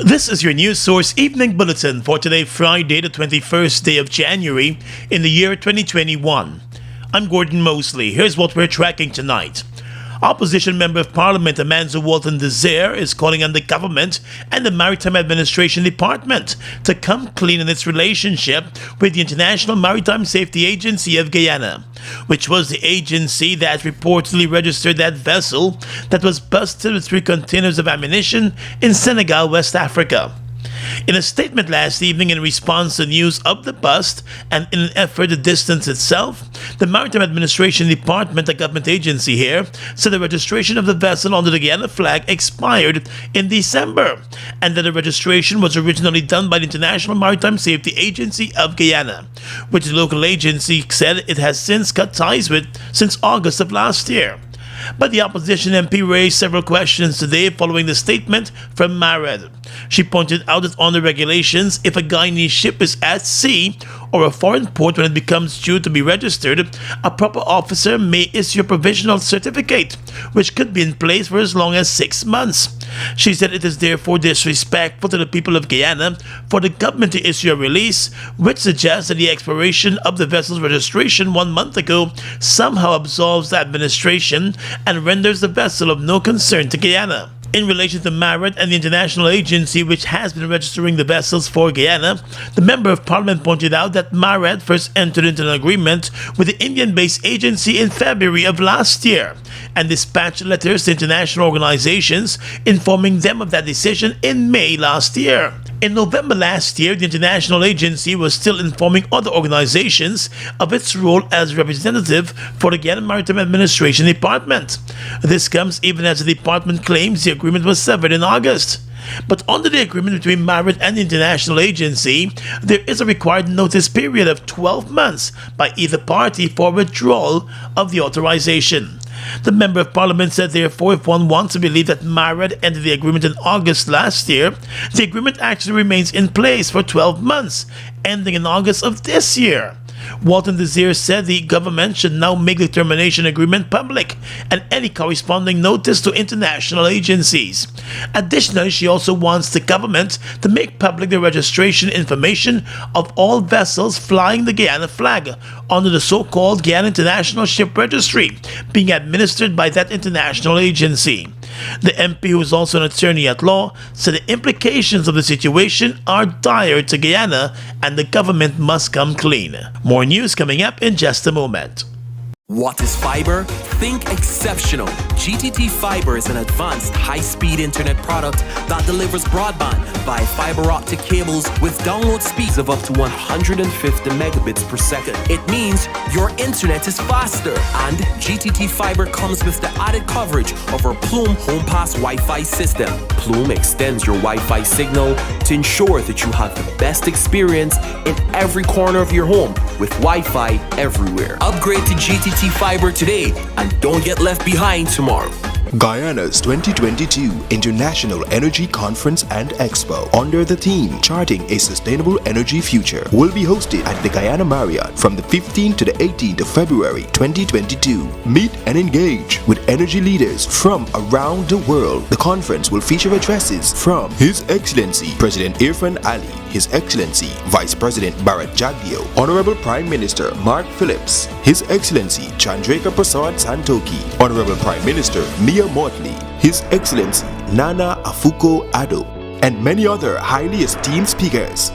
This is your news source evening bulletin for today, Friday, the 21st day of January in the year 2021. I'm Gordon Mosley. Here's what we're tracking tonight. Opposition Member of Parliament Amanda Walton Desir is calling on the government and the Maritime Administration Department to come clean in its relationship with the International Maritime Safety Agency of Guyana, which was the agency that reportedly registered that vessel that was busted with 3 containers of ammunition in Senegal, West Africa. In a statement last evening in response to news of the bust and in an effort to distance itself, the Maritime Administration Department, a government agency here, said the registration of the vessel under the Guyana flag expired in December and that the registration was originally done by the International Maritime Safety Agency of Guyana, which the local agency said it has since cut ties with since August of last year. But the opposition MP raised several questions today following the statement from Mared. She pointed out that under regulations, if a Guyanese ship is at sea or a foreign port when it becomes due to be registered, a proper officer may issue a provisional certificate, which could be in place for as long as 6 months. She said it is therefore disrespectful to the people of Guyana for the government to issue a release, which suggests that the expiration of the vessel's registration 1 month ago somehow absolves the administration and renders the vessel of no concern to Guyana. In relation to Mared and the international agency which has been registering the vessels for Guyana, the Member of Parliament pointed out that Mared first entered into an agreement with the Indian-based agency in February of last year and dispatched letters to international organizations informing them of that decision in May last year. In November last year, the international agency was still informing other organizations of its role as representative for the Guyana Maritime Administration Department. This comes even as the department claims the agreement was severed in August. But under the agreement between Marit and the international agency, there is a required notice period of 12 months by either party for withdrawal of the authorization. The Member of Parliament said, therefore, if one wants to believe that Mared entered the agreement in August last year, the agreement actually remains in place for 12 months, ending in August of this year. Walton Desir said the government should now make the termination agreement public and any corresponding notice to international agencies. Additionally, she also wants the government to make public the registration information of all vessels flying the Guyana flag under the so-called Guyana International Ship Registry being administered by that international agency. The MP, who is also an attorney at law, said the implications of the situation are dire to Guyana and the government must come clean. More news coming up in just a moment. What is fiber? Think exceptional. GTT Fiber is an advanced high-speed internet product that delivers broadband via fiber optic cables with download speeds of up to 150 megabits per second. It means your internet is faster, and GTT Fiber comes with the added coverage of our Plume HomePass Wi-Fi system. Plume extends your Wi-Fi signal to ensure that you have the best experience in every corner of your home with Wi-Fi everywhere. Upgrade to GTT Fiber today and don't get left behind tomorrow. Guyana's 2022 International Energy Conference and Expo, under the theme Charting a Sustainable Energy Future, will be hosted at the Guyana Marriott from the 15th to the 18th of February 2022. Meet and engage with energy leaders from around the world. The conference will feature addresses from His Excellency President Irfan Ali, His Excellency Vice President Bharat Jagdeo, Honorable Prime Minister Mark Phillips, His Excellency Chandrika Prasad Santoki, Honorable Prime Minister Mia Motley, His Excellency Nana Akufo-Addo, and many other highly esteemed speakers.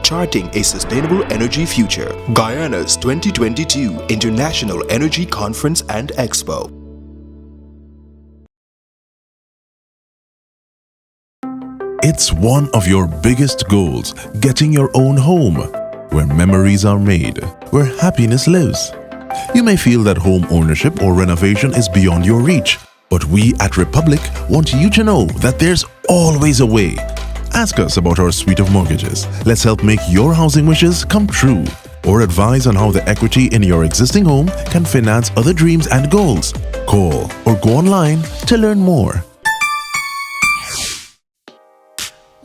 Charting a Sustainable Energy Future, Guyana's 2022 International Energy Conference and Expo. It's one of your biggest goals, getting your own home, where memories are made, where happiness lives. You may feel that home ownership or renovation is beyond your reach, but we at Republic want you to know that there's always a way. Ask us about our suite of mortgages. Let's help make your housing wishes come true. Or advise on how the equity in your existing home can finance other dreams and goals. Call or go online to learn more.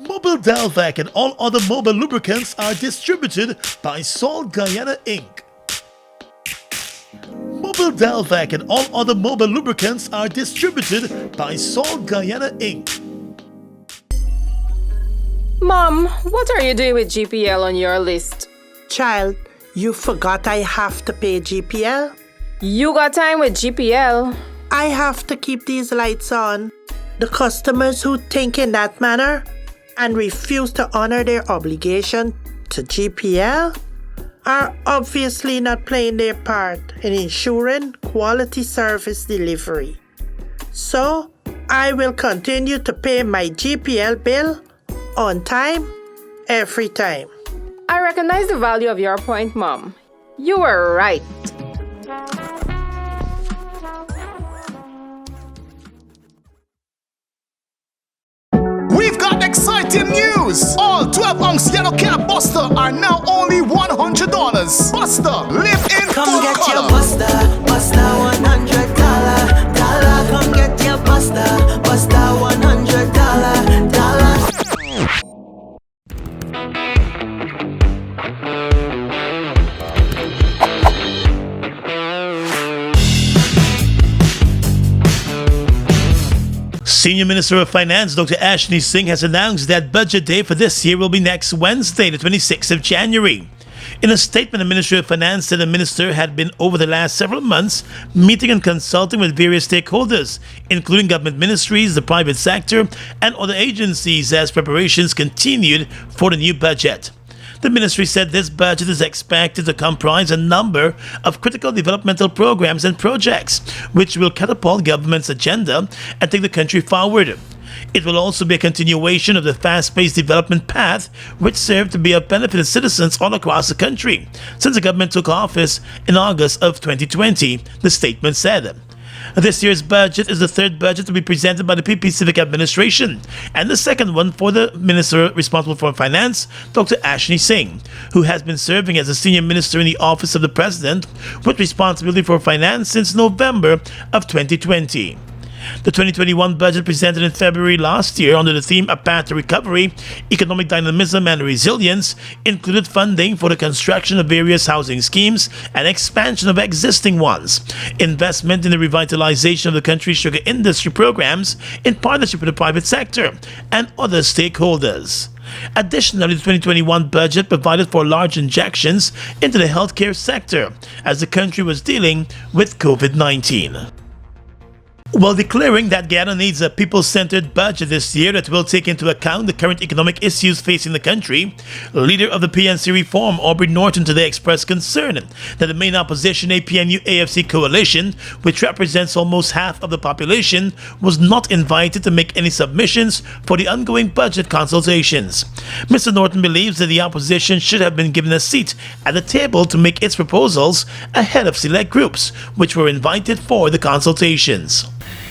Mobil Delvac and all other mobile lubricants are distributed by Sol Guyana Inc. Mobile Delvac and all other mobile lubricants are distributed by Salt Guyana Inc. Mom, what are you doing with GPL on your list? Child, you forgot I have to pay GPL? You got time with GPL? I have to keep these lights on. The customers who think in that manner and refuse to honor their obligation to GPL are obviously not playing their part in ensuring quality service delivery. So, I will continue to pay my GPL bill on time, every time. I recognize the value of your point, Mom. You were right. We've got exciting news! All 12-ounce yellow cab Buster are now only $100. Buster, live in Come full get your color. Buster $100. Come get your Buster $100. Senior Minister of Finance Dr. Ashley Singh has announced that budget day for this year will be next Wednesday, the 26th of January. In a statement, the Ministry of Finance said the minister had been over the last several months meeting and consulting with various stakeholders, including government ministries, the private sector, and other agencies as preparations continued for the new budget. The ministry said this budget is expected to comprise a number of critical developmental programs and projects, which will catapult government's agenda and take the country forward. It will also be a continuation of the fast-paced development path, which served to be of benefit to citizens all across the country since the government took office in August of 2020, the statement said. This year's budget is the third budget to be presented by the PP Civic Administration and the second one for the Minister responsible for Finance, Dr. Ashley Singh, who has been serving as a senior minister in the Office of the President with responsibility for finance since November of 2020. The 2021 budget presented in February last year under the theme A Path to Recovery, Economic Dynamism and Resilience included funding for the construction of various housing schemes and expansion of existing ones, investment in the revitalization of the country's sugar industry programs in partnership with the private sector and other stakeholders. Additionally, the 2021 budget provided for large injections into the healthcare sector as the country was dealing with COVID-19. While declaring that Guyana needs a people-centered budget this year that will take into account the current economic issues facing the country, leader of the PNC Reform, Aubrey Norton, today expressed concern that the main opposition APNU-AFC coalition, which represents almost half of the population, was not invited to make any submissions for the ongoing budget consultations. Mr. Norton believes that the opposition should have been given a seat at the table to make its proposals ahead of select groups, which were invited for the consultations.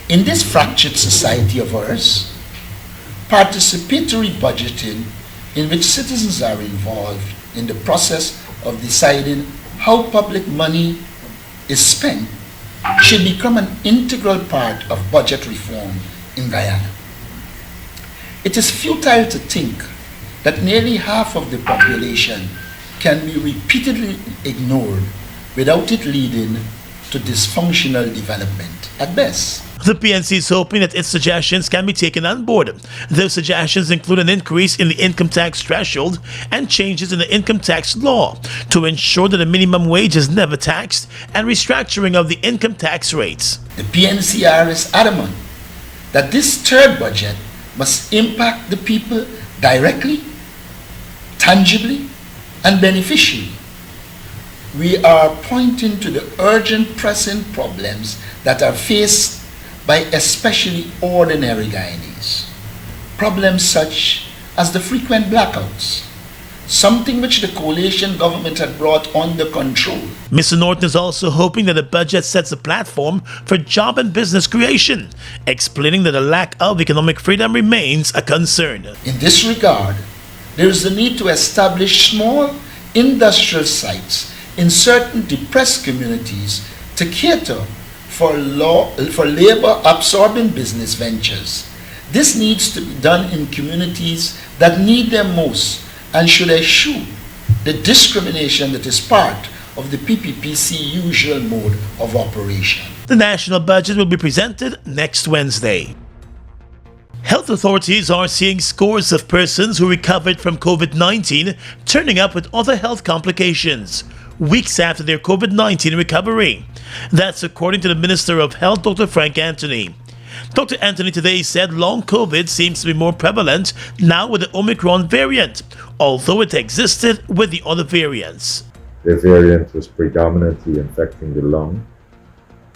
In this fractured society of ours, participatory budgeting, in which citizens are involved in the process of deciding how public money is spent, should become an integral part of budget reform in Guyana. It is futile to think that nearly half of the population can be repeatedly ignored without it leading to dysfunctional development at best. The PNC is hoping that its suggestions can be taken on board. Those suggestions include an increase in the income tax threshold and changes in the income tax law to ensure that the minimum wage is never taxed and restructuring of the income tax rates. The PNCR is adamant that this third budget must impact the people directly, tangibly, and beneficially. We are pointing to the urgent pressing problems that are faced by especially ordinary Guyanese. Problems such as the frequent blackouts, something which the coalition government had brought under control. Mr. Norton is also hoping that the budget sets a platform for job and business creation, explaining that the lack of economic freedom remains a concern. In this regard, there is the need to establish small industrial sites in certain depressed communities to cater for labor-absorbing business ventures. This needs to be done in communities that need them most and should eschew the discrimination that is part of the PPPC usual mode of operation. The national budget will be presented next Wednesday. Health authorities are seeing scores of persons who recovered from COVID-19 turning up with other health complications weeks after their COVID-19 recovery. That's according to the Minister of Health, Dr. Frank Anthony. Dr. Anthony today said long COVID seems to be more prevalent now with the Omicron variant, although it existed with the other variants. The variant was predominantly infecting the lung,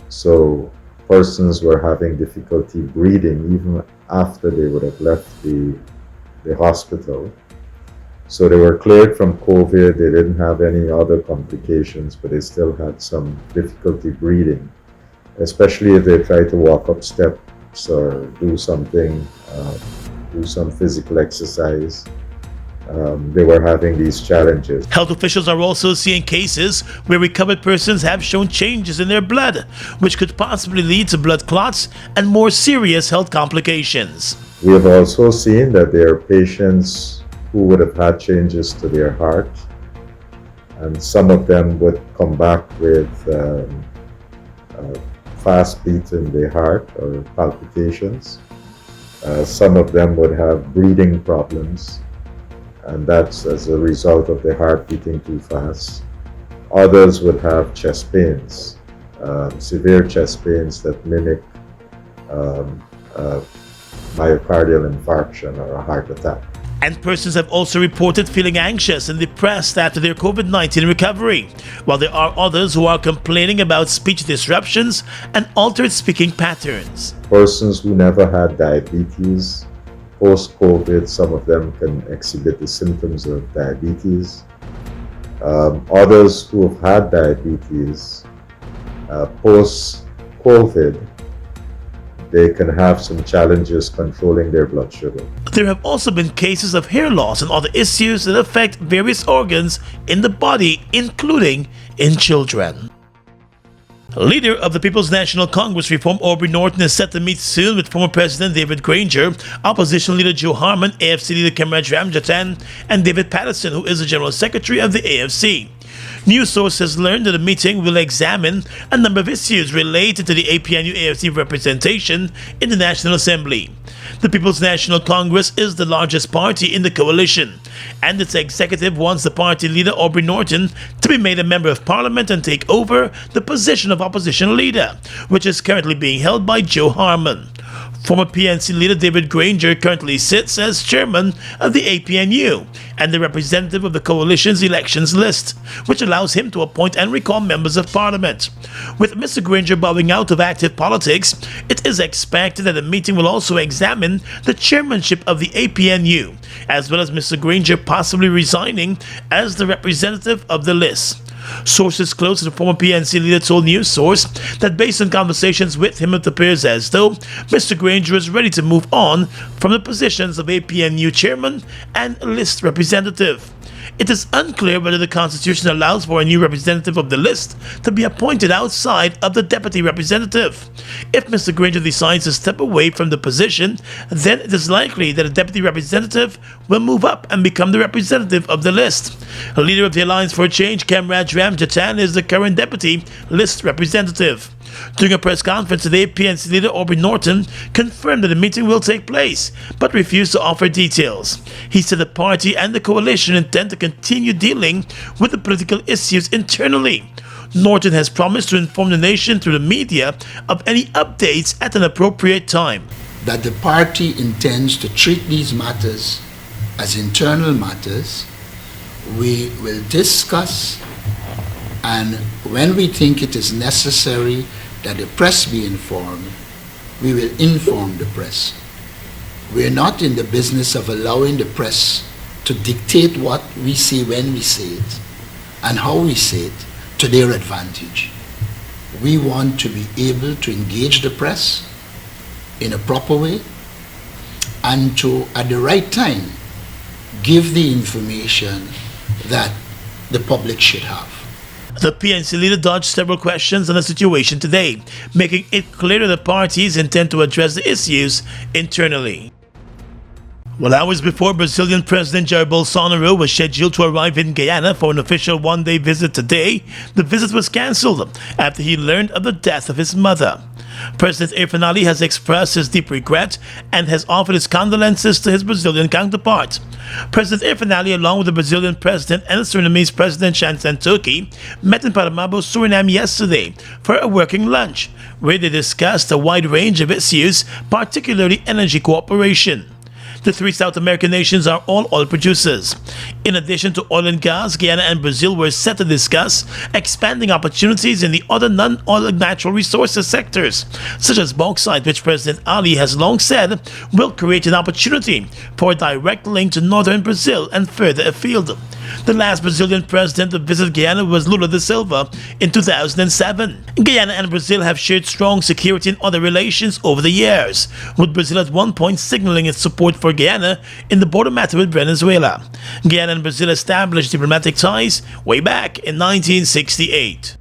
so persons were having difficulty breathing even after they would have left the hospital. So they were cleared from COVID, they didn't have any other complications, but they still had some difficulty breathing, especially if they tried to walk up steps or do something, do some physical exercise. They were having these challenges. Health officials are also seeing cases where recovered persons have shown changes in their blood, which could possibly lead to blood clots and more serious health complications. We have also seen that there are patients who would have had changes to their heart, and some of them would come back with fast beat in the heart or palpitations. Some of them would have breathing problems, and that's as a result of the heart beating too fast. Others would have chest pains, severe chest pains that mimic myocardial infarction or a heart attack. And persons have also reported feeling anxious and depressed after their COVID-19 recovery, while there are others who are complaining about speech disruptions and altered speaking patterns. Persons who never had diabetes, post-COVID, some of them can exhibit the symptoms of diabetes. Others who have had diabetes, post-COVID, they can have some challenges controlling their blood sugar. There have also been cases of hair loss and other issues that affect various organs in the body, including in children. Leader of the People's National Congress Reform, Aubrey Norton, is set to meet soon with former President David Granger, Opposition Leader Joe Harmon, AFC Leader Kemraj Ramjatan, and David Patterson, who is the General Secretary of the AFC. News sources learned that the meeting will examine a number of issues related to the APNU-AFC representation in the National Assembly. The People's National Congress is the largest party in the coalition, and its executive wants the party leader Aubrey Norton to be made a member of Parliament and take over the position of opposition leader, which is currently being held by Joe Harmon. Former PNC leader David Granger currently sits as chairman of the APNU and the representative of the coalition's elections list, which allows him to appoint and recall members of parliament. With Mr. Granger bowing out of active politics, it is expected that the meeting will also examine the chairmanship of the APNU, as well as Mr. Granger possibly resigning as the representative of the list. Sources close to the former PNC leader told News Source that based on conversations with him, it appears as though Mr. Granger is ready to move on from the positions of APNU chairman and list representative. It is unclear whether the Constitution allows for a new representative of the list to be appointed outside of the deputy representative. If Mr. Granger decides to step away from the position, then it is likely that a deputy representative will move up and become the representative of the list. The leader of the Alliance for Change, Kemraj Ramjatan, is the current deputy list representative. During a press conference today, PNC leader Aubrey Norton confirmed that the meeting will take place, but refused to offer details. He said the party and the coalition intend to continue dealing with the political issues internally. Norton has promised to inform the nation through the media of any updates at an appropriate time. That the party intends to treat these matters as internal matters. We will discuss, and when we think it is necessary that the press be informed, we will inform the press. We are not in the business of allowing the press to dictate what we say when we say it and how we say it to their advantage. We want to be able to engage the press in a proper way and to, at the right time, give the information that the public should have. The PNC leader dodged several questions on the situation today, making it clear that the parties intend to address the issues internally. Well, hours before Brazilian President Jair Bolsonaro was scheduled to arrive in Guyana for an official one-day visit today, the visit was cancelled after he learned of the death of his mother. President Irfanali has expressed his deep regret and has offered his condolences to his Brazilian counterpart. President Irfanali, along with the Brazilian president and the Surinamese president Chantan Toki, met in Paramaribo, Suriname yesterday for a working lunch, where they discussed a wide range of issues, particularly energy cooperation. The three South American nations are all oil producers. In addition to oil and gas, Guyana and Brazil were set to discuss expanding opportunities in the other non-oil natural resources sectors, such as bauxite, which President Ali has long said will create an opportunity for a direct link to northern Brazil and further afield. The last Brazilian president to visit Guyana was Lula da Silva in 2007. Guyana and Brazil have shared strong security and other relations over the years, with Brazil at one point signaling its support for Guyana in the border matter with Venezuela. Guyana and Brazil established diplomatic ties way back in 1968.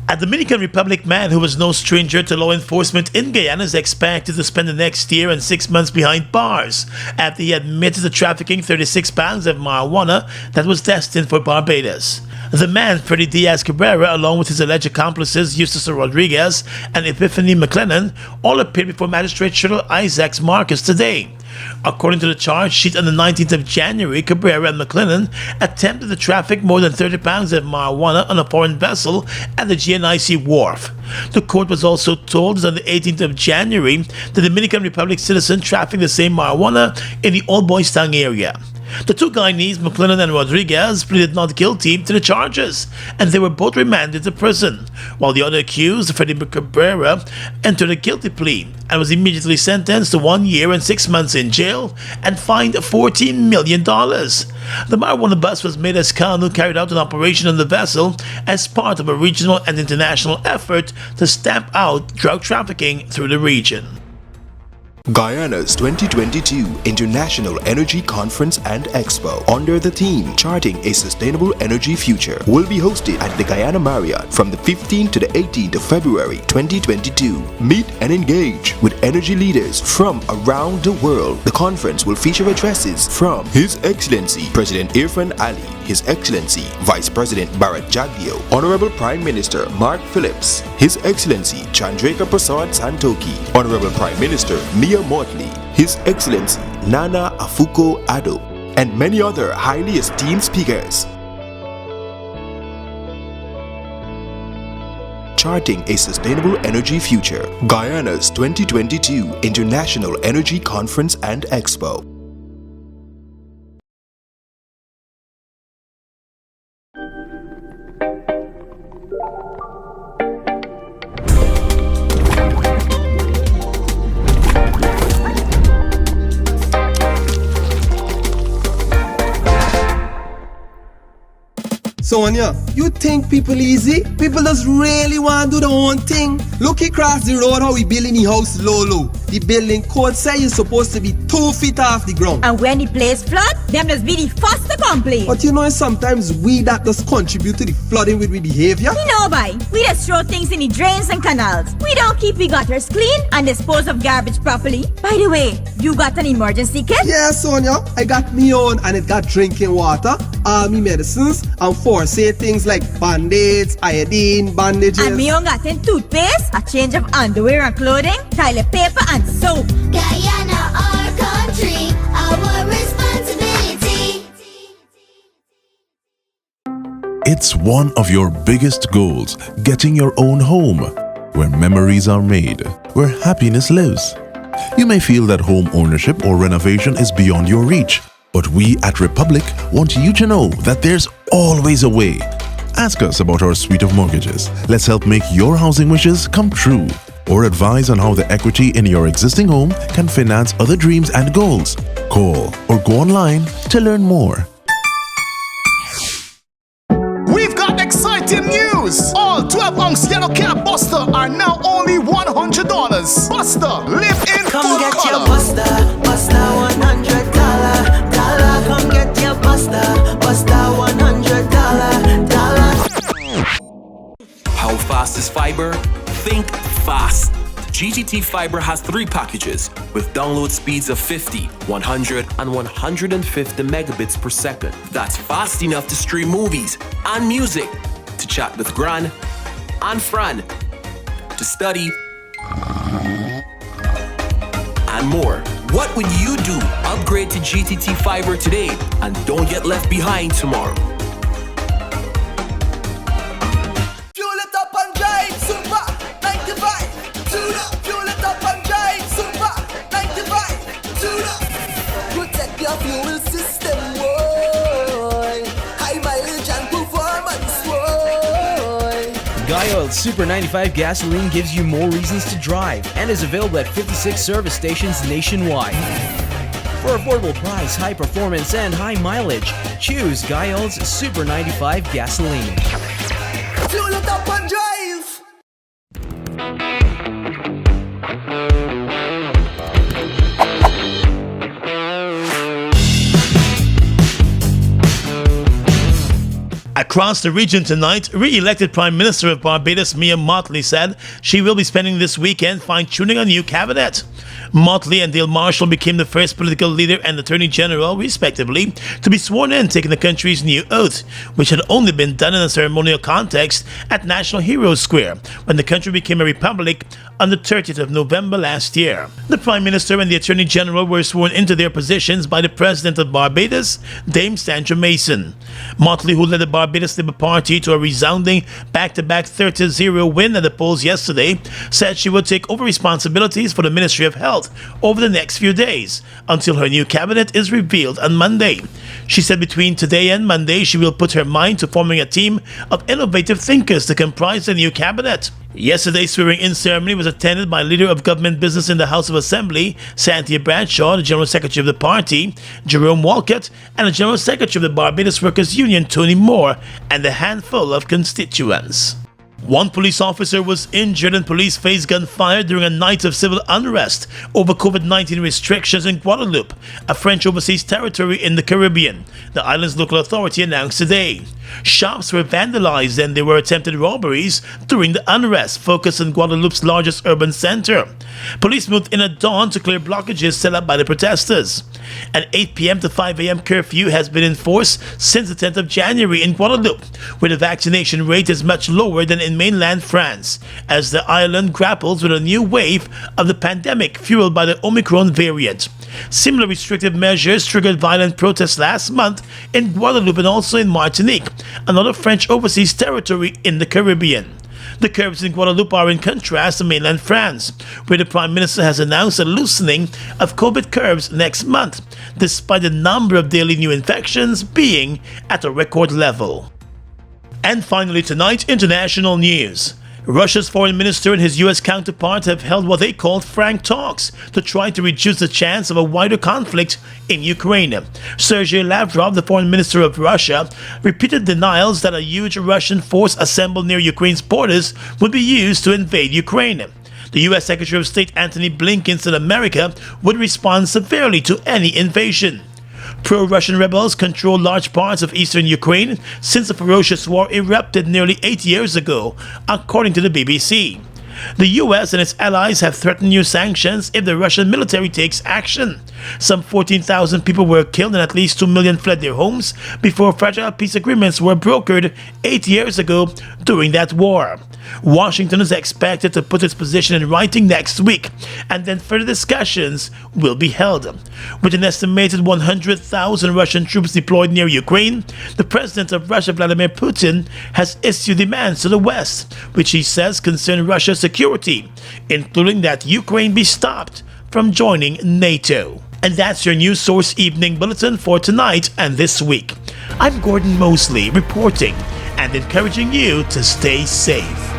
A Dominican Republic man who was no stranger to law enforcement in Guyana is expected to spend the next year and 6 months behind bars after he admitted to trafficking 36 pounds of marijuana that was destined for Barbados. The man, Freddy Diaz Cabrera, along with his alleged accomplices Eustace Rodriguez and Epiphany McLennan, all appeared before Magistrate Cheryl Isaacs Marcus today. According to the charge sheet on the 19th of January, Cabrera and McLennan attempted to traffic more than 30 pounds of marijuana on a foreign vessel at the GNIC wharf. The court was also told that on the 18th of January, the Dominican Republic citizen trafficked the same marijuana in the Old Boys Town area. The two Guyanese, McLennan and Rodriguez, pleaded not guilty to the charges, and they were both remanded to prison, while the other accused, Freddy Cabrera, entered a guilty plea and was immediately sentenced to 1 year and 6 months in jail and fined $14 million. The marijuana bus was made as Kanu carried out an operation on the vessel as part of a regional and international effort to stamp out drug trafficking through the region. Guyana's 2022 International Energy Conference and Expo under the theme Charting a Sustainable Energy Future will be hosted at the Guyana Marriott from the 15th to the 18th of February 2022. Meet and engage with energy leaders from around the world. The conference will feature addresses from His Excellency President Irfan Ali, His Excellency Vice President Bharat Jagdeo, Honorable Prime Minister Mark Phillips, His Excellency Chandrika Prasad Santoki, Honorable Prime Minister Mia Motley, His Excellency Nana Akufo-Addo, and many other highly esteemed speakers. Charting a Sustainable Energy Future, Guyana's 2022 International Energy Conference and Expo. Sonia, you think people easy? People just really want to do their own thing. Look across the road how we building the house low. The building code say you're supposed to be 2 feet off the ground. And when the place flood, them just be the first to complain. But you know sometimes we that just contribute to the flooding with we behavior. You know, boy, we just throw things in the drains and canals. We don't keep the gutters clean and dispose of garbage properly. By the way, you got an emergency kit? Yeah, Sonia, I got me own and it got drinking water, army medicines, and say things like band-aids, iodine, bandages. And me own got in toothpaste, a change of underwear and clothing, toilet paper and soap. Guyana, our country, our responsibility. It's one of your biggest goals, getting your own home, where memories are made, where happiness lives. You may feel that home ownership or renovation is beyond your reach, but we at Republic want you to know that there's always a way. Ask us about our suite of mortgages. Let's help make your housing wishes come true. Or advise on how the equity in your existing home can finance other dreams and goals. Call or go online to learn more. We've got exciting news! All 12-ounce yellow cab Buster are now only $100. Buster, live in Come full get color. your Buster, Buster $100. Come get your Buster, Buster $100. How fast is fiber? Think fast. GTT Fiber has 3 packages with download speeds of 50, 100, and 150 megabits per second. That's fast enough to stream movies and music, to chat with Gran and Fran, to study, and more. What would you do? Upgrade to GTT Fiber today and don't get left behind tomorrow. Fuel it up and drive, Super 95. Tune up. Fuel it up and drive, Super 95. Tune up. Protect your fuel system, boy. High mileage and performance, boy. Guy Oil Super 95 gasoline gives you more reasons to drive and is available at 56 service stations nationwide. For affordable price, high performance, and high mileage, choose Guy Oil's Super 95 gasoline. Fuel it up and drive. Across the region tonight, re-elected Prime Minister of Barbados Mia Mottley said she will be spending this weekend fine-tuning a new cabinet. Mottley and Dale Marshall became the first political leader and Attorney General, respectively, to be sworn in taking the country's new oath, which had only been done in a ceremonial context at National Heroes Square when the country became a republic on the 30th of November last year. The Prime Minister and the Attorney General were sworn into their positions by the President of Barbados, Dame Sandra Mason. Mottley, who led the Barbados Labour Party to a resounding back-to-back 30-0 win at the polls yesterday, said she would take over responsibilities for the Ministry of Health over the next few days until her new cabinet is revealed on Monday. She said between today and Monday she will put her mind to forming a team of innovative thinkers to comprise the new cabinet. Yesterday's swearing-in ceremony was attended by Leader of Government Business in the House of Assembly, Cynthia Bradshaw, the General Secretary of the party, Jerome Walcott, and the General Secretary of the Barbados Workers' Union, Tony Moore, and a handful of constituents. One police officer was injured and police faced gunfire during a night of civil unrest over COVID-19 restrictions in Guadeloupe, a French overseas territory in the Caribbean, the island's local authority announced today. Shops were vandalized and there were attempted robberies during the unrest focused on Guadeloupe's largest urban center. Police moved in at dawn to clear blockages set up by the protesters. An 8 p.m. to 5 a.m. curfew has been enforced since the 10th of January in Guadeloupe, where the vaccination rate is much lower than in mainland France, as the island grapples with a new wave of the pandemic fueled by the Omicron variant. Similar restrictive measures triggered violent protests last month in Guadeloupe and also in Martinique, another French overseas territory in the Caribbean. The curbs in Guadeloupe are in contrast to mainland France, where the Prime Minister has announced a loosening of COVID curbs next month, despite the number of daily new infections being at a record level. And finally tonight, international news. Russia's foreign minister and his U.S. counterpart have held what they called frank talks to try to reduce the chance of a wider conflict in Ukraine. Sergei Lavrov, the foreign minister of Russia, repeated denials that a huge Russian force assembled near Ukraine's borders would be used to invade Ukraine. The U.S. Secretary of State Antony Blinken said America would respond severely to any invasion. Pro-Russian rebels control large parts of eastern Ukraine since the ferocious war erupted nearly 8 years ago, according to the BBC. The US and its allies have threatened new sanctions if the Russian military takes action. Some 14,000 people were killed and at least 2 million fled their homes before fragile peace agreements were brokered 8 years ago during that war. Washington is expected to put its position in writing next week, and then further discussions will be held. With an estimated 100,000 Russian troops deployed near Ukraine, the president of Russia, Vladimir Putin, has issued demands to the West, which he says concern Russia's security, including that Ukraine be stopped from joining NATO. And that's your News Source Evening Bulletin for tonight and this week. I'm Gordon Mosley reporting and encouraging you to stay safe.